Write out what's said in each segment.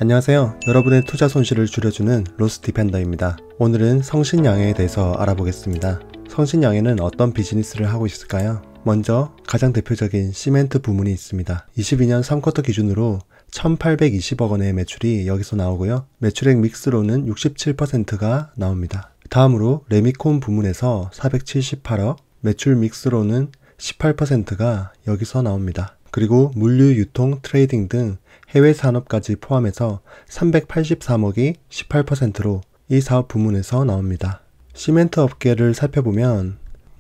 안녕하세요. 여러분의 투자 손실을 줄여주는 로스디펜더입니다. 오늘은 성신양해에 대해서 알아보겠습니다. 성신양해는 어떤 비즈니스를 하고 있을까요? 먼저 가장 대표적인 시멘트 부문이 있습니다. 22년 3쿼터 기준으로 1820억 원의 매출이 여기서 나오고요. 매출액 믹스로는 67%가 나옵니다. 다음으로 레미콘 부문에서 478억, 매출 믹스로는 18%가 여기서 나옵니다. 그리고 물류, 유통, 트레이딩 등 해외 산업까지 포함해서 383억이 18%로 이 사업 부문에서 나옵니다. 시멘트 업계를 살펴보면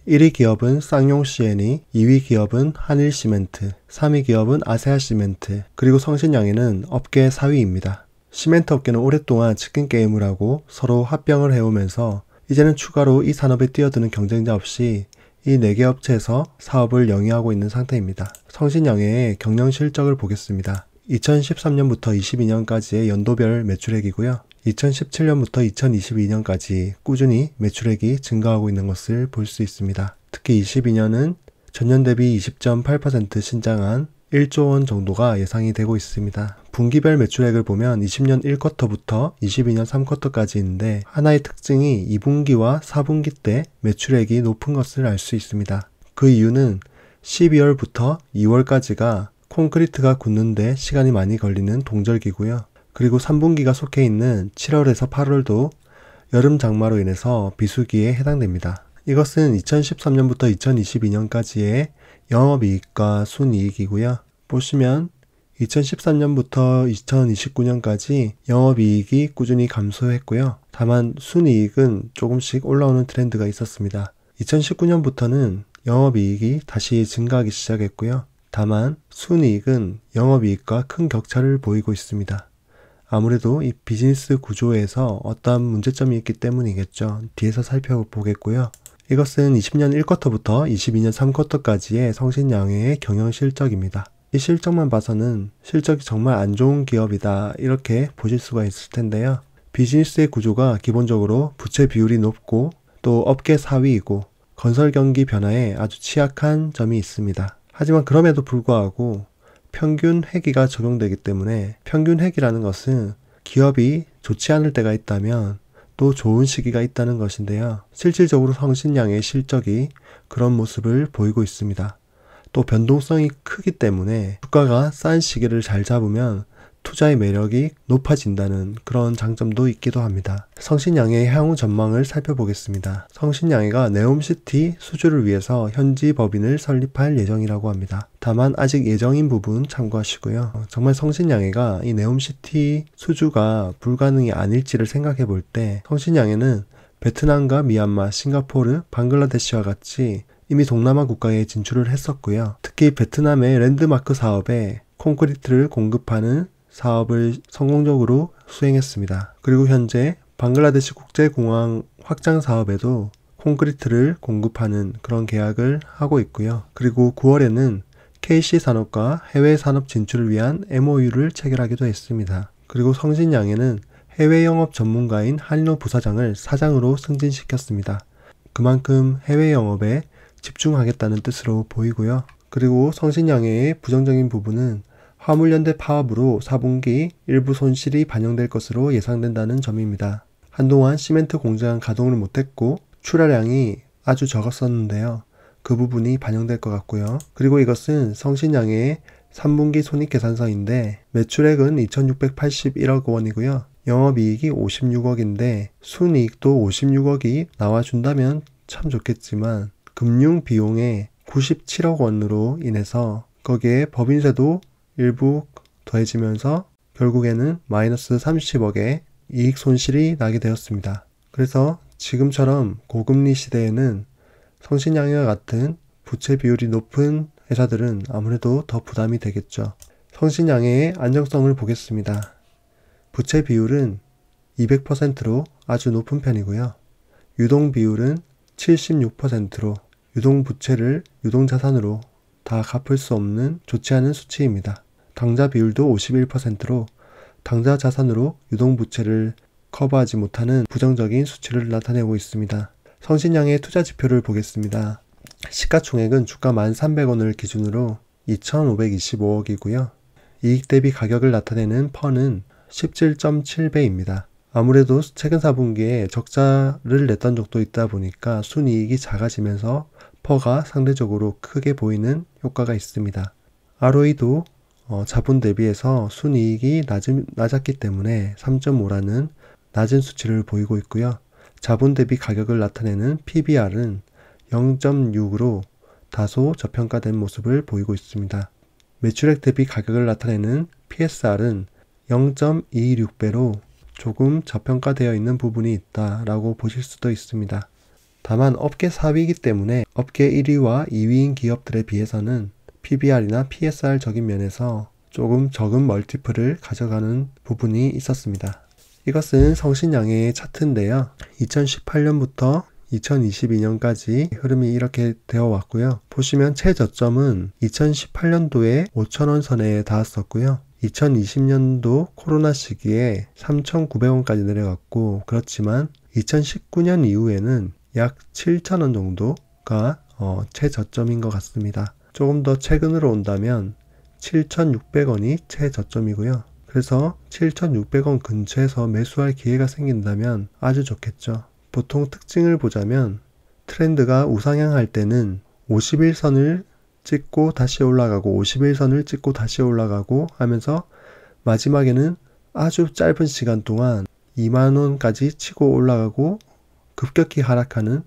1위 기업은 쌍용 C&E, 2위 기업은 한일시멘트, 3위 기업은 아세아시멘트, 그리고 성신양해는 업계 4위입니다. 시멘트 업계는 오랫동안 치킨 게임을 하고 서로 합병을 해오면서 이제는 추가로 이 산업에 뛰어드는 경쟁자 없이 이 4개 업체에서 사업을 영위하고 있는 상태입니다. 성신양해의 경영 실적을 보겠습니다. 2013년부터 22년까지의 연도별 매출액이고요. 2017년부터 2022년까지 꾸준히 매출액이 증가하고 있는 것을 볼 수 있습니다. 특히 22년은 전년 대비 20.8% 신장한 1조 원 정도가 예상이 되고 있습니다. 분기별 매출액을 보면 20년 1쿼터부터 22년 3쿼터까지 있는데 하나의 특징이 2분기와 4분기 때 매출액이 높은 것을 알 수 있습니다. 그 이유는 12월부터 2월까지가 콘크리트가 굳는데 시간이 많이 걸리는 동절기고요. 그리고 3분기가 속해 있는 7월에서 8월도 여름 장마로 인해서 비수기에 해당됩니다. 이것은 2013년부터 2022년까지의 영업이익과 순이익이고요. 보시면 2013년부터 2029년까지 영업이익이 꾸준히 감소했고요. 다만 순이익은 조금씩 올라오는 트렌드가 있었습니다. 2019년부터는 영업이익이 다시 증가하기 시작했고요. 다만 순이익은 영업이익과 큰 격차를 보이고 있습니다. 아무래도 이 비즈니스 구조에서 어떠한 문제점이 있기 때문이겠죠. 뒤에서 살펴보겠고요. 이것은 20년 1쿼터부터 22년 3쿼터까지의 성신양해의 경영 실적입니다. 이 실적만 봐서는 실적이 정말 안 좋은 기업이다 이렇게 보실 수가 있을 텐데요. 비즈니스의 구조가 기본적으로 부채 비율이 높고 또 업계 4위이고 건설 경기 변화에 아주 취약한 점이 있습니다. 하지만 그럼에도 불구하고 평균 회기가 적용되기 때문에 평균 회기라는 것은 기업이 좋지 않을 때가 있다면 또 좋은 시기가 있다는 것인데요. 실질적으로 성신양해의 실적이 그런 모습을 보이고 있습니다. 또 변동성이 크기 때문에 주가가 싼 시기를 잘 잡으면 투자의 매력이 높아진다는 그런 장점도 있기도 합니다. 성신양해의 향후 전망을 살펴보겠습니다. 성신양해가 네옴시티 수주를 위해서 현지 법인을 설립할 예정이라고 합니다. 다만 아직 예정인 부분 참고하시고요. 정말 성신양해가 이 네옴시티 수주가 불가능이 아닐지를 생각해 볼 때 성신양해는 베트남과 미얀마, 싱가포르, 방글라데시와 같이 이미 동남아 국가에 진출을 했었고요. 특히 베트남의 랜드마크 사업에 콘크리트를 공급하는 사업을 성공적으로 수행했습니다. 그리고 현재 방글라데시 국제공항 확장 사업에도 콘크리트를 공급하는 그런 계약을 하고 있고요. 그리고 9월에는 KC산업과 해외 산업 진출을 위한 MOU를 체결하기도 했습니다. 그리고 성신양해는 해외 영업 전문가인 한인호 부사장을 사장으로 승진시켰습니다. 그만큼 해외 영업에 집중하겠다는 뜻으로 보이고요. 그리고 성신양해의 부정적인 부분은 화물연대 파업으로 4분기 일부 손실이 반영될 것으로 예상된다는 점입니다. 한동안 시멘트 공장 가동을 못했고 출하량이 아주 적었었는데요. 그 부분이 반영될 것 같고요. 그리고 이것은 성신양해의 3분기 손익계산서인데 매출액은 2681억 원이고요. 영업이익이 56억인데 순이익도 56억이 나와준다면 참 좋겠지만 금융비용에 97억 원으로 인해서 거기에 법인세도 일부 더해지면서 결국에는 마이너스 30억의 이익 손실이 나게 되었습니다. 그래서 지금처럼 고금리 시대에는 성신양해와 같은 부채 비율이 높은 회사들은 아무래도 더 부담이 되겠죠. 성신양해의 안정성을 보겠습니다. 부채 비율은 200%로 아주 높은 편이고요. 유동 비율은 76%로 유동부채를 유동자산으로 다 갚을 수 없는 좋지 않은 수치입니다. 당좌 비율도 51%로 당좌 자산으로 유동부채를 커버하지 못하는 부정적인 수치를 나타내고 있습니다. 성신양해의 투자 지표를 보겠습니다. 시가총액은 주가 1,300원을 기준으로 2,525억이고요. 이익 대비 가격을 나타내는 펀은 17.7배입니다. 아무래도 최근 4분기에 적자를 냈던 적도 있다 보니까 순이익이 작아지면서 퍼가 상대적으로 크게 보이는 효과가 있습니다. ROE도 자본 대비해서 순이익이 낮았기 때문에 3.5라는 낮은 수치를 보이고 있고요. 자본 대비 가격을 나타내는 PBR은 0.6으로 다소 저평가된 모습을 보이고 있습니다. 매출액 대비 가격을 나타내는 PSR은 0.26배로 조금 저평가되어 있는 부분이 있다라고 보실 수도 있습니다. 다만 업계 4위이기 때문에 업계 1위와 2위인 기업들에 비해서는 PBR이나 PSR적인 면에서 조금 적은 멀티플을 가져가는 부분이 있었습니다. 이것은 성신양해의 차트인데요. 2018년부터 2022년까지 흐름이 이렇게 되어 왔고요. 보시면 최저점은 2018년도에 5,000원 선에 닿았었고요. 2020년도 코로나 시기에 3,900원까지 내려갔고, 그렇지만 2019년 이후에는 약 7,000원 정도가 최저점인 것 같습니다. 조금 더 최근으로 온다면 7,600원이 최저점이고요. 그래서 7,600원 근처에서 매수할 기회가 생긴다면 아주 좋겠죠. 보통 특징을 보자면 트렌드가 우상향할 때는 51선을 찍고 다시 올라가고 51선을 찍고 다시 올라가고 하면서 마지막에는 아주 짧은 시간 동안 2만원까지 치고 올라가고 급격히 하락하는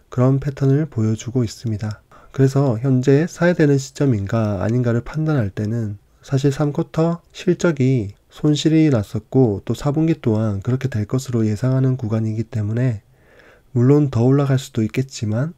그런 패턴을 보여주고 있습니다. 그래서 현재 사야 되는 시점인가 아닌가를 판단할 때는 사실 3쿼터 실적이 손실이 났었고 또 4분기 또한 그렇게 될 것으로 예상하는 구간이기 때문에 물론 더 올라갈 수도 있겠지만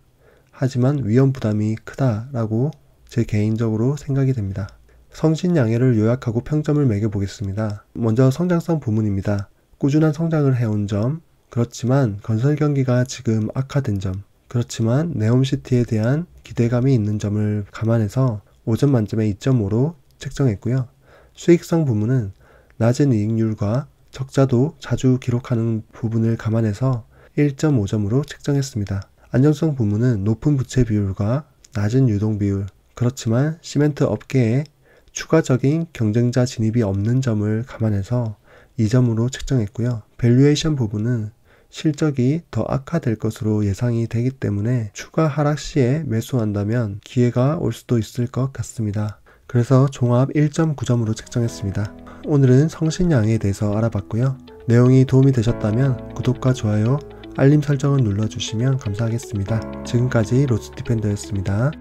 하지만 위험 부담이 크다라고 제 개인적으로 생각이 됩니다. 성신양해를 요약하고 평점을 매겨보겠습니다. 먼저 성장성 부문입니다. 꾸준한 성장을 해온 점, 그렇지만 건설 경기가 지금 악화된 점, 그렇지만 네옴시티에 대한 기대감이 있는 점을 감안해서 5점 만점에 2.5로 책정했고요. 수익성 부문은 낮은 이익률과 적자도 자주 기록하는 부분을 감안해서 1.5점으로 책정했습니다. 안정성 부문은 높은 부채 비율과 낮은 유동 비율, 그렇지만 시멘트 업계에 추가적인 경쟁자 진입이 없는 점을 감안해서 2점으로 책정했고요. 밸류에이션 부분은 실적이 더 악화될 것으로 예상이 되기 때문에 추가 하락 시에 매수한다면 기회가 올 수도 있을 것 같습니다. 그래서 종합 1.9점으로 책정했습니다. 오늘은 성신양해에 대해서 알아봤고요. 내용이 도움이 되셨다면 구독과 좋아요, 알림 설정을 눌러주시면 감사하겠습니다. 지금까지 로스디펜더였습니다.